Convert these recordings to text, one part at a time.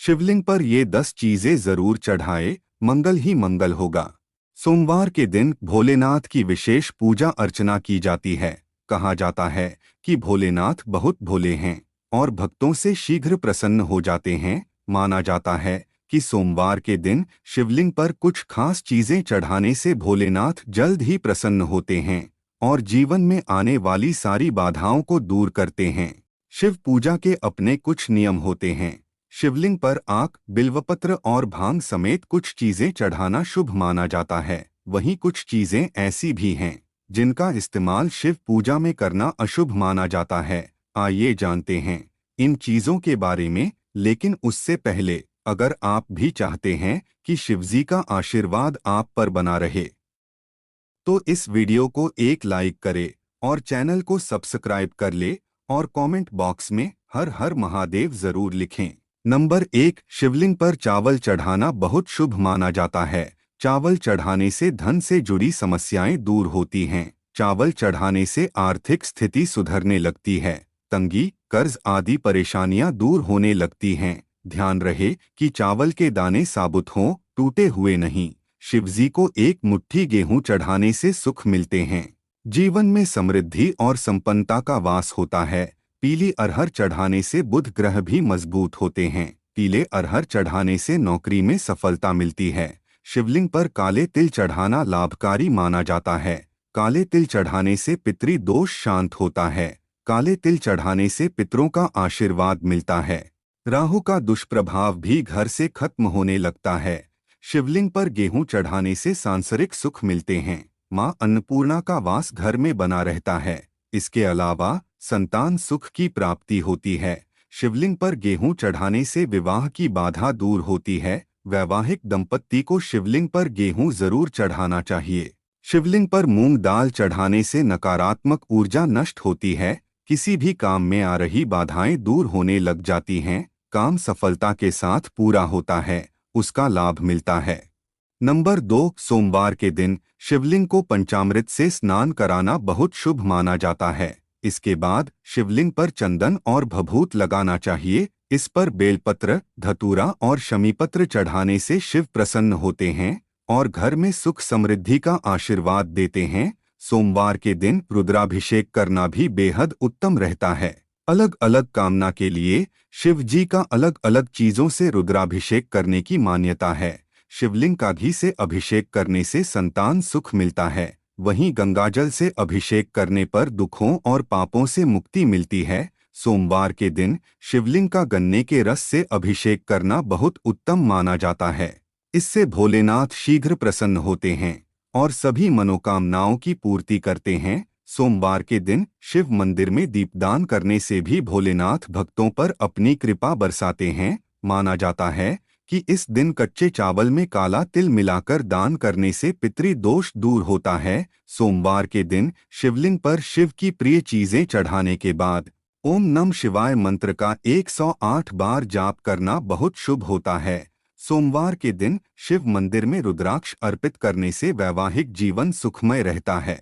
शिवलिंग पर ये 10 चीजें जरूर चढ़ाए, मंगल ही मंगल होगा। सोमवार के दिन भोलेनाथ की विशेष पूजा अर्चना की जाती है। कहा जाता है कि भोलेनाथ बहुत भोले हैं और भक्तों से शीघ्र प्रसन्न हो जाते हैं। माना जाता है कि सोमवार के दिन शिवलिंग पर कुछ खास चीजें चढ़ाने से भोलेनाथ जल्द ही प्रसन्न होते हैं और जीवन में आने वाली सारी बाधाओं को दूर करते हैं। शिव पूजा के अपने कुछ नियम होते हैं। शिवलिंग पर आक, बिल्वपत्र और भांग समेत कुछ चीजें चढ़ाना शुभ माना जाता है। वहीं कुछ चीजें ऐसी भी हैं जिनका इस्तेमाल शिव पूजा में करना अशुभ माना जाता है। आइए जानते हैं इन चीजों के बारे में, लेकिन उससे पहले अगर आप भी चाहते हैं कि शिवजी का आशीर्वाद आप पर बना रहे तो इस वीडियो को एक लाइक करे और चैनल को सब्सक्राइब कर ले और कमेंट बॉक्स में हर हर महादेव जरूर लिखें। नंबर 1, शिवलिंग पर चावल चढ़ाना बहुत शुभ माना जाता है। चावल चढ़ाने से धन से जुड़ी समस्याएं दूर होती हैं। चावल चढ़ाने से आर्थिक स्थिति सुधरने लगती है। तंगी, कर्ज आदि परेशानियां दूर होने लगती हैं। ध्यान रहे कि चावल के दाने साबुत हों, टूटे हुए नहीं। शिवजी को एक मुट्ठी गेहूं चढ़ाने से सुख मिलते हैं। जीवन में समृद्धि और संपन्नता का वास होता है। पीली अरहर चढ़ाने से बुध ग्रह भी मजबूत होते हैं। पीले अरहर चढ़ाने से नौकरी में सफलता मिलती है। शिवलिंग पर काले तिल चढ़ाना लाभकारी माना जाता है। काले तिल चढ़ाने से पितृदोष शांत होता है। काले तिल चढ़ाने से पितरों का आशीर्वाद मिलता है। राहु का दुष्प्रभाव भी घर से खत्म होने लगता है। शिवलिंग पर गेहूं चढ़ाने से सांसारिक सुख मिलते हैं। मां अन्नपूर्णा का वास घर में बना रहता है। इसके अलावा संतान सुख की प्राप्ति होती है। शिवलिंग पर गेहूं चढ़ाने से विवाह की बाधा दूर होती है। वैवाहिक दंपत्ति को शिवलिंग पर गेहूं जरूर चढ़ाना चाहिए। शिवलिंग पर मूंग दाल चढ़ाने से नकारात्मक ऊर्जा नष्ट होती है। किसी भी काम में आ रही बाधाएं दूर होने लग जाती हैं। काम सफलता के साथ पूरा होता है, उसका लाभ मिलता है। नंबर 2, सोमवार के दिन शिवलिंग को पंचामृत से स्नान कराना बहुत शुभ माना जाता है। इसके बाद शिवलिंग पर चंदन और भभूत लगाना चाहिए। इस पर बेलपत्र, धतूरा और शमीपत्र चढ़ाने से शिव प्रसन्न होते हैं और घर में सुख समृद्धि का आशीर्वाद देते हैं। सोमवार के दिन रुद्राभिषेक करना भी बेहद उत्तम रहता है। अलग अलग कामना के लिए शिव जी का अलग अलग चीजों से रुद्राभिषेक करने की मान्यता है। शिवलिंग का घी से अभिषेक करने से संतान सुख मिलता है। वहीं गंगाजल से अभिषेक करने पर दुखों और पापों से मुक्ति मिलती है। सोमवार के दिन शिवलिंग का गन्ने के रस से अभिषेक करना बहुत उत्तम माना जाता है। इससे भोलेनाथ शीघ्र प्रसन्न होते हैं और सभी मनोकामनाओं की पूर्ति करते हैं। सोमवार के दिन शिव मंदिर में दीपदान करने से भी भोलेनाथ भक्तों पर अपनी कृपा बरसाते हैं। माना जाता है कि इस दिन कच्चे चावल में काला तिल मिलाकर दान करने से पितृदोष दूर होता है। सोमवार के दिन शिवलिंग पर शिव की प्रिय चीजें चढ़ाने के बाद ओम नमः शिवाय मंत्र का 108 बार जाप करना बहुत शुभ होता है। सोमवार के दिन शिव मंदिर में रुद्राक्ष अर्पित करने से वैवाहिक जीवन सुखमय रहता है।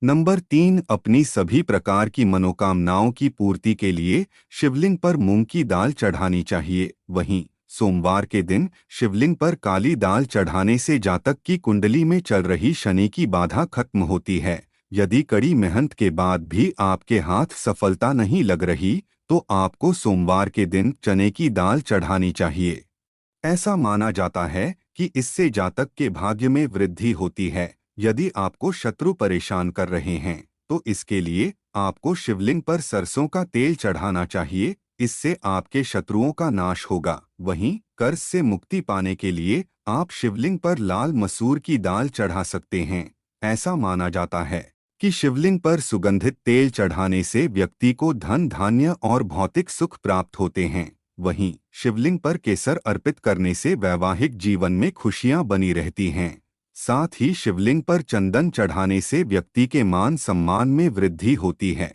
नंबर 3, अपनी सभी प्रकार की मनोकामनाओं की पूर्ति के लिए शिवलिंग पर मूंग की दाल चढ़ानी चाहिए। वहीं सोमवार के दिन शिवलिंग पर काली दाल चढ़ाने से जातक की कुंडली में चल रही शनि की बाधा खत्म होती है। यदि कड़ी मेहनत के बाद भी आपके हाथ सफलता नहीं लग रही तो आपको सोमवार के दिन चने की दाल चढ़ानी चाहिए। ऐसा माना जाता है कि इससे जातक के भाग्य में वृद्धि होती है। यदि आपको शत्रु परेशान कर रहे हैं तो इसके लिए आपको शिवलिंग पर सरसों का तेल चढ़ाना चाहिए। इससे आपके शत्रुओं का नाश होगा। वहीं कर्ज से मुक्ति पाने के लिए आप शिवलिंग पर लाल मसूर की दाल चढ़ा सकते हैं। ऐसा माना जाता है कि शिवलिंग पर सुगंधित तेल चढ़ाने से व्यक्ति को धन, धान्य और भौतिक सुख प्राप्त होते हैं। वहीं शिवलिंग पर केसर अर्पित करने से वैवाहिक जीवन में खुशियां बनी रहती हैं। साथ ही शिवलिंग पर चंदन चढ़ाने से व्यक्ति के मान सम्मान में वृद्धि होती है।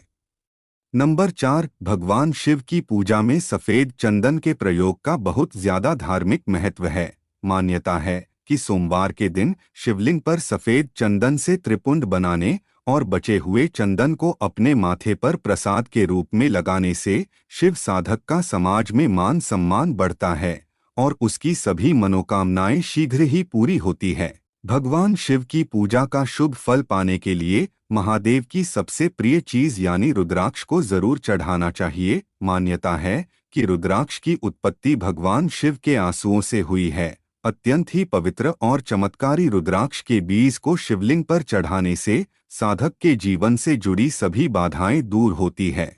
नंबर 4, भगवान शिव की पूजा में सफेद चंदन के प्रयोग का बहुत ज्यादा धार्मिक महत्व है। मान्यता है कि सोमवार के दिन शिवलिंग पर सफेद चंदन से त्रिपुंड बनाने और बचे हुए चंदन को अपने माथे पर प्रसाद के रूप में लगाने से शिव साधक का समाज में मान सम्मान बढ़ता है। और उसकी सभी मनोकामनाएं शीघ्र ही पूरी होती है। भगवान शिव की पूजा का शुभ फल पाने के लिए महादेव की सबसे प्रिय चीज यानी रुद्राक्ष को जरूर चढ़ाना चाहिए। मान्यता है कि रुद्राक्ष की उत्पत्ति भगवान शिव के आंसुओं से हुई है। अत्यंत ही पवित्र और चमत्कारी रुद्राक्ष के बीज को शिवलिंग पर चढ़ाने से साधक के जीवन से जुड़ी सभी बाधाएं दूर होती है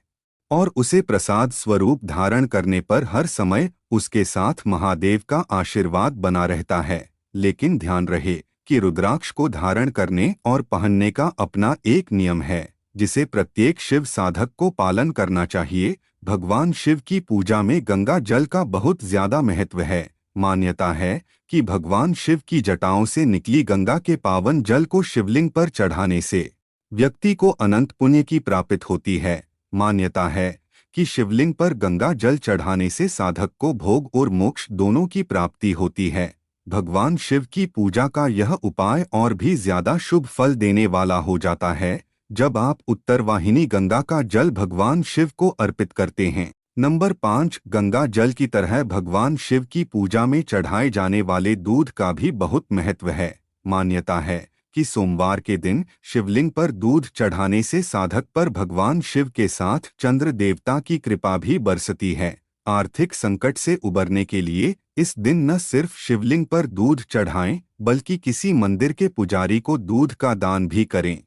और उसे प्रसाद स्वरूप धारण करने पर हर समय उसके साथ महादेव का आशीर्वाद बना रहता है। लेकिन ध्यान रहे कि रुद्राक्ष को धारण करने और पहनने का अपना एक नियम है, जिसे प्रत्येक शिव साधक को पालन करना चाहिए। भगवान शिव की पूजा में गंगा जल का बहुत ज्यादा महत्व है। मान्यता है कि भगवान शिव की जटाओं से निकली गंगा के पावन जल को शिवलिंग पर चढ़ाने से व्यक्ति को अनंत पुण्य की प्राप्ति होती है। मान्यता है कि शिवलिंग पर गंगा जल चढ़ाने से साधक को भोग और मोक्ष दोनों की प्राप्ति होती है। भगवान शिव की पूजा का यह उपाय और भी ज्यादा शुभ फल देने वाला हो जाता है जब आप उत्तरवाहिनी गंगा का जल भगवान शिव को अर्पित करते हैं। नंबर 5, गंगा जल की तरह भगवान शिव की पूजा में चढ़ाए जाने वाले दूध का भी बहुत महत्व है। मान्यता है कि सोमवार के दिन शिवलिंग पर दूध चढ़ाने से साधक पर भगवान शिव के साथ चंद्र देवता की कृपा भी बरसती है। आर्थिक संकट से उबरने के लिए इस दिन न सिर्फ शिवलिंग पर दूध चढ़ाएं बल्कि किसी मंदिर के पुजारी को दूध का दान भी करें।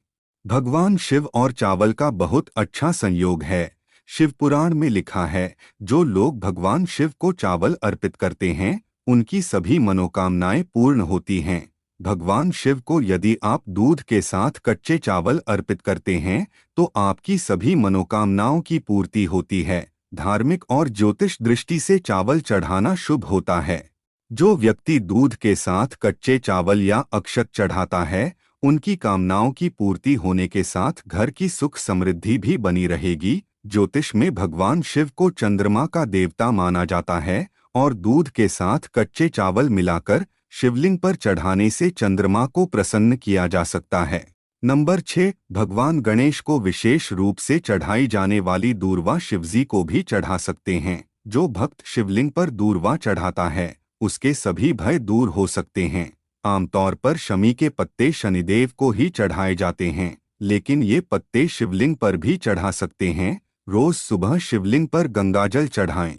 भगवान शिव और चावल का बहुत अच्छा संयोग है। शिव पुराण में लिखा है, जो लोग भगवान शिव को चावल अर्पित करते हैं उनकी सभी मनोकामनाएं पूर्ण होती हैं। भगवान शिव को यदि आप दूध के साथ कच्चे चावल अर्पित करते हैं तो आपकी सभी मनोकामनाओं की पूर्ति होती है। धार्मिक और ज्योतिष दृष्टि से चावल चढ़ाना शुभ होता है। जो व्यक्ति दूध के साथ कच्चे चावल या अक्षत चढ़ाता है उनकी कामनाओं की पूर्ति होने के साथ घर की सुख समृद्धि भी बनी रहेगी। ज्योतिष में भगवान शिव को चंद्रमा का देवता माना जाता है और दूध के साथ कच्चे चावल मिलाकर शिवलिंग पर चढ़ाने से चंद्रमा को प्रसन्न किया जा सकता है। नंबर 6, भगवान गणेश को विशेष रूप से चढ़ाई जाने वाली दूर्वा शिवजी को भी चढ़ा सकते हैं। जो भक्त शिवलिंग पर दूर्वा चढ़ाता है उसके सभी भय दूर हो सकते हैं। आमतौर पर शमी के पत्ते शनिदेव को ही चढ़ाए जाते हैं, लेकिन ये पत्ते शिवलिंग पर भी चढ़ा सकते हैं। रोज सुबह शिवलिंग पर गंगाजल चढ़ाएं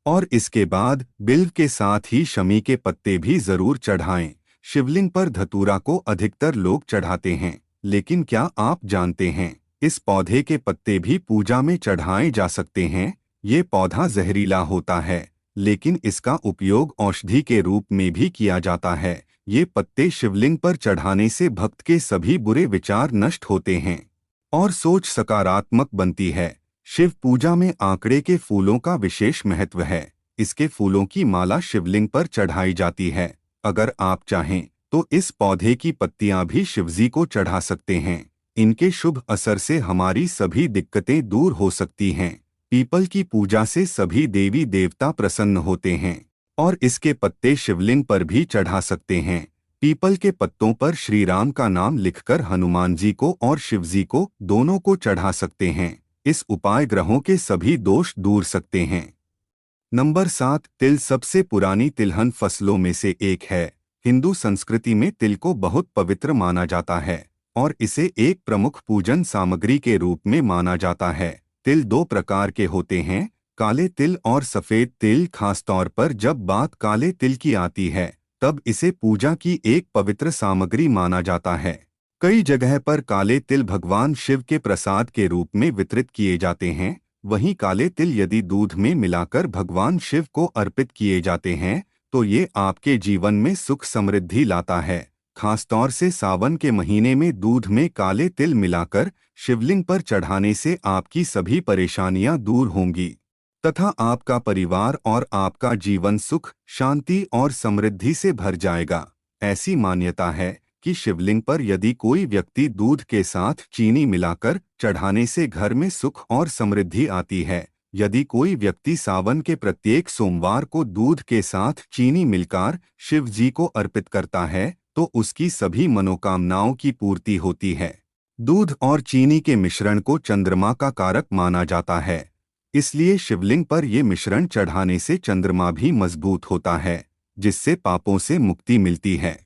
और इसके बाद बिल्व के साथ ही शमी के पत्ते भी जरूर चढ़ाएं। शिवलिंग पर धतूरा को अधिकतर लोग चढ़ाते हैं, लेकिन क्या आप जानते हैं इस पौधे के पत्ते भी पूजा में चढ़ाए जा सकते हैं। ये पौधा जहरीला होता है, लेकिन इसका उपयोग औषधि के रूप में भी किया जाता है। ये पत्ते शिवलिंग पर चढ़ाने से भक्त के सभी बुरे विचार नष्ट होते हैं और सोच सकारात्मक बनती है। शिव पूजा में आंकड़े के फूलों का विशेष महत्व है। इसके फूलों की माला शिवलिंग पर चढ़ाई जाती है। अगर आप चाहें तो इस पौधे की पत्तियां भी शिवजी को चढ़ा सकते हैं। इनके शुभ असर से हमारी सभी दिक्कतें दूर हो सकती हैं। पीपल की पूजा से सभी देवी देवता प्रसन्न होते हैं और इसके पत्ते शिवलिंग पर भी चढ़ा सकते हैं। पीपल के पत्तों पर श्री राम का नाम लिखकर हनुमान जी को और शिवजी को दोनों को चढ़ा सकते हैं। इस उपाय ग्रहों के सभी दोष दूर सकते हैं। नंबर 7, तिल सबसे पुरानी तिलहन फसलों में से एक है। हिंदू संस्कृति में तिल को बहुत पवित्र माना जाता है और इसे एक प्रमुख पूजन सामग्री के रूप में माना जाता है। तिल 2 प्रकार के होते हैं, काले तिल और सफेद तिल। खासतौर पर जब बात काले तिल की आती है तब इसे पूजा की एक पवित्र सामग्री माना जाता है। कई जगह पर काले तिल भगवान शिव के प्रसाद के रूप में वितरित किए जाते हैं। वहीं काले तिल यदि दूध में मिलाकर भगवान शिव को अर्पित किए जाते हैं तो ये आपके जीवन में सुख समृद्धि लाता है। खासतौर से सावन के महीने में दूध में काले तिल मिलाकर शिवलिंग पर चढ़ाने से आपकी सभी परेशानियां दूर होंगी तथा आपका परिवार और आपका जीवन सुख, शांति और समृद्धि से भर जाएगा। ऐसी मान्यता है कि शिवलिंग पर यदि कोई व्यक्ति दूध के साथ चीनी मिलाकर चढ़ाने से घर में सुख और समृद्धि आती है। यदि कोई व्यक्ति सावन के प्रत्येक सोमवार को दूध के साथ चीनी मिलकर शिव जी को अर्पित करता है तो उसकी सभी मनोकामनाओं की पूर्ति होती है। दूध और चीनी के मिश्रण को चंद्रमा का कारक माना जाता है। इसलिए शिवलिंग पर ये मिश्रण चढ़ाने से चंद्रमा भी मजबूत होता है, जिससे पापों से मुक्ति मिलती है।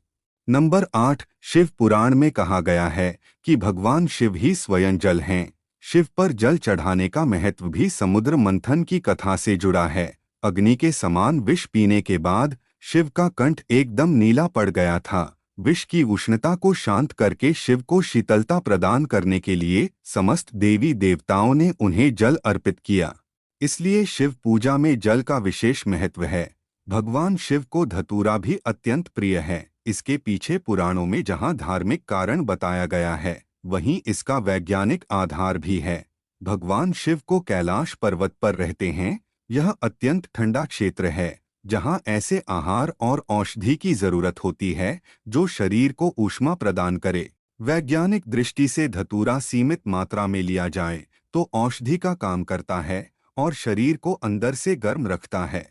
नंबर 8, शिव पुराण में कहा गया है कि भगवान शिव ही स्वयं जल हैं। शिव पर जल चढ़ाने का महत्व भी समुद्र मंथन की कथा से जुड़ा है। अग्नि के समान विष पीने के बाद शिव का कंठ एकदम नीला पड़ गया था। विष की उष्णता को शांत करके शिव को शीतलता प्रदान करने के लिए समस्त देवी देवताओं ने उन्हें जल अर्पित किया। इसलिए शिव पूजा में जल का विशेष महत्व है। भगवान शिव को धतूरा भी अत्यंत प्रिय है। इसके पीछे पुराणों में जहाँ धार्मिक कारण बताया गया है, वहीं इसका वैज्ञानिक आधार भी है। भगवान शिव को कैलाश पर्वत पर रहते हैं। यह अत्यंत ठंडा क्षेत्र है, जहाँ ऐसे आहार और औषधि की जरूरत होती है जो शरीर को ऊष्मा प्रदान करे। वैज्ञानिक दृष्टि से धतूरा सीमित मात्रा में लिया जाए तो औषधि का काम करता है और शरीर को अंदर से गर्म रखता है।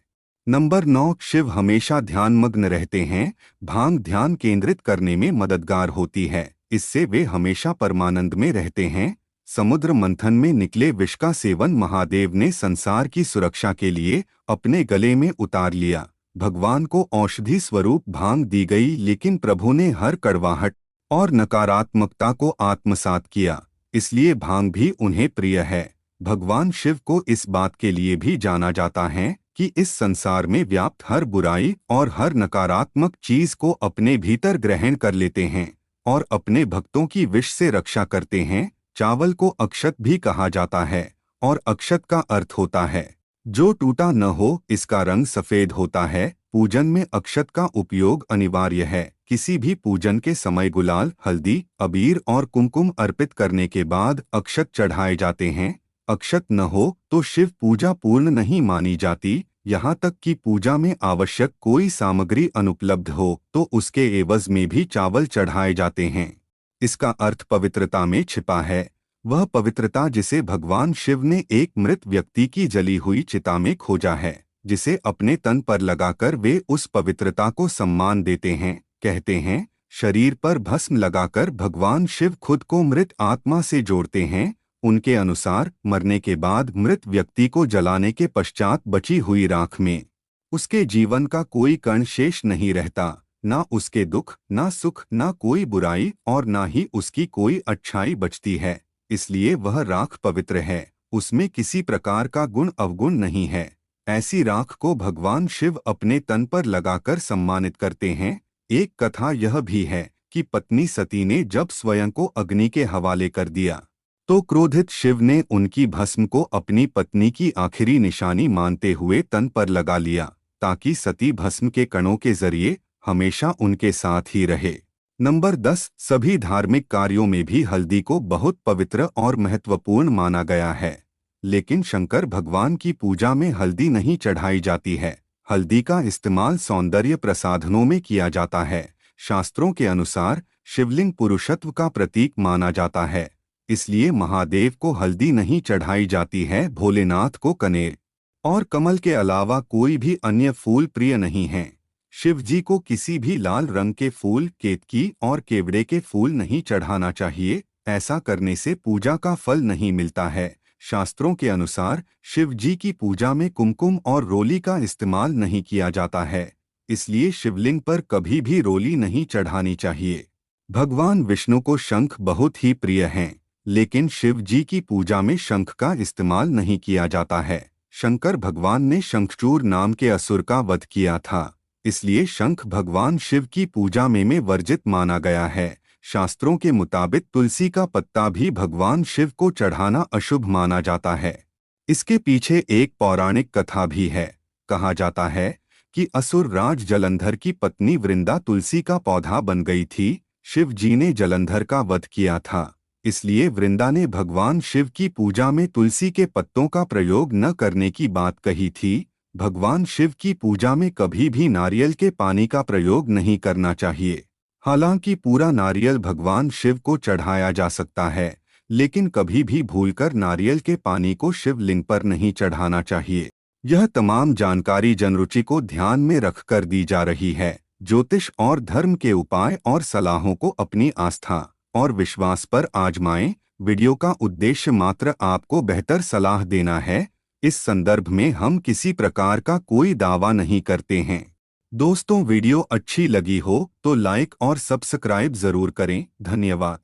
नंबर 9, शिव हमेशा ध्यानमग्न रहते हैं। भांग ध्यान केंद्रित करने में मददगार होती है। इससे वे हमेशा परमानंद में रहते हैं। समुद्र मंथन में निकले विष का सेवन महादेव ने संसार की सुरक्षा के लिए अपने गले में उतार लिया। भगवान को औषधि स्वरूप भांग दी गई, लेकिन प्रभु ने हर कड़वाहट और नकारात्मकता को आत्मसात किया, इसलिए भांग भी उन्हें प्रिय है। भगवान शिव को इस बात के लिए भी जाना जाता है कि इस संसार में व्याप्त हर बुराई और हर नकारात्मक चीज को अपने भीतर ग्रहण कर लेते हैं और अपने भक्तों की विष से रक्षा करते हैं। चावल को अक्षत भी कहा जाता है और अक्षत का अर्थ होता है जो टूटा न हो। इसका रंग सफेद होता है। पूजन में अक्षत का उपयोग अनिवार्य है। किसी भी पूजन के समय गुलाल, हल्दी, अबीर और कुमकुम अर्पित करने के बाद अक्षत चढ़ाए जाते हैं। अक्षत न हो तो शिव पूजा पूर्ण नहीं मानी जाती। यहाँ तक कि पूजा में आवश्यक कोई सामग्री अनुपलब्ध हो तो उसके एवज में भी चावल चढ़ाए जाते हैं। इसका अर्थ पवित्रता में छिपा है। वह पवित्रता जिसे भगवान शिव ने एक मृत व्यक्ति की जली हुई चिता में खोजा है, जिसे अपने तन पर लगाकर वे उस पवित्रता को सम्मान देते हैं। कहते हैं, शरीर पर भस्म लगाकर भगवान शिव खुद को मृत आत्मा से जोड़ते हैं। उनके अनुसार मरने के बाद मृत व्यक्ति को जलाने के पश्चात बची हुई राख में उसके जीवन का कोई कण शेष नहीं रहता। ना उसके दुख, ना सुख, ना कोई बुराई और ना ही उसकी कोई अच्छाई बचती है। इसलिए वह राख पवित्र है। उसमें किसी प्रकार का गुण अवगुण नहीं है। ऐसी राख को भगवान शिव अपने तन पर लगाकर सम्मानित करते हैं। एक कथा यह भी है कि पत्नी सती ने जब स्वयं को अग्नि के हवाले कर दिया तो क्रोधित शिव ने उनकी भस्म को अपनी पत्नी की आखिरी निशानी मानते हुए तन पर लगा लिया, ताकि सती भस्म के कणों के जरिए हमेशा उनके साथ ही रहे। नंबर 10, सभी धार्मिक कार्यों में भी हल्दी को बहुत पवित्र और महत्वपूर्ण माना गया है, लेकिन शंकर भगवान की पूजा में हल्दी नहीं चढ़ाई जाती है। हल्दी का इस्तेमाल सौंदर्य प्रसाधनों में किया जाता है। शास्त्रों के अनुसार शिवलिंग पुरुषत्व का प्रतीक माना जाता है, इसलिए महादेव को हल्दी नहीं चढ़ाई जाती है। भोलेनाथ को कनेर और कमल के अलावा कोई भी अन्य फूल प्रिय नहीं हैं। शिव जी को किसी भी लाल रंग के फूल, केतकी और केवड़े के फूल नहीं चढ़ाना चाहिए। ऐसा करने से पूजा का फल नहीं मिलता है। शास्त्रों के अनुसार शिव जी की पूजा में कुमकुम और रोली का इस्तेमाल नहीं किया जाता है, इसलिए शिवलिंग पर कभी भी रोली नहीं चढ़ानी चाहिए। भगवान विष्णु को शंख बहुत ही प्रिय हैं, लेकिन शिव जी की पूजा में शंख का इस्तेमाल नहीं किया जाता है। शंकर भगवान ने शंखचूर नाम के असुर का वध किया था, इसलिए शंख भगवान शिव की पूजा में वर्जित माना गया है। शास्त्रों के मुताबिक तुलसी का पत्ता भी भगवान शिव को चढ़ाना अशुभ माना जाता है। इसके पीछे एक पौराणिक कथा भी है। कहा जाता है कि असुर राज जलंधर की पत्नी वृंदा तुलसी का पौधा बन गई थी। शिव जी ने जलंधर का वध किया था, इसलिए वृंदा ने भगवान शिव की पूजा में तुलसी के पत्तों का प्रयोग न करने की बात कही थी। भगवान शिव की पूजा में कभी भी नारियल के पानी का प्रयोग नहीं करना चाहिए। हालांकि पूरा नारियल भगवान शिव को चढ़ाया जा सकता है, लेकिन कभी भी भूलकर नारियल के पानी को शिवलिंग पर नहीं चढ़ाना चाहिए। यह तमाम जानकारी जनरुचि को ध्यान में रखकर दी जा रही है। ज्योतिष और धर्म के उपाय और सलाहों को अपनी आस्था और विश्वास पर आजमाएं। वीडियो का उद्देश्य मात्र आपको बेहतर सलाह देना है। इस संदर्भ में हम किसी प्रकार का कोई दावा नहीं करते हैं। दोस्तों, वीडियो अच्छी लगी हो तो लाइक और सब्सक्राइब जरूर करें। धन्यवाद।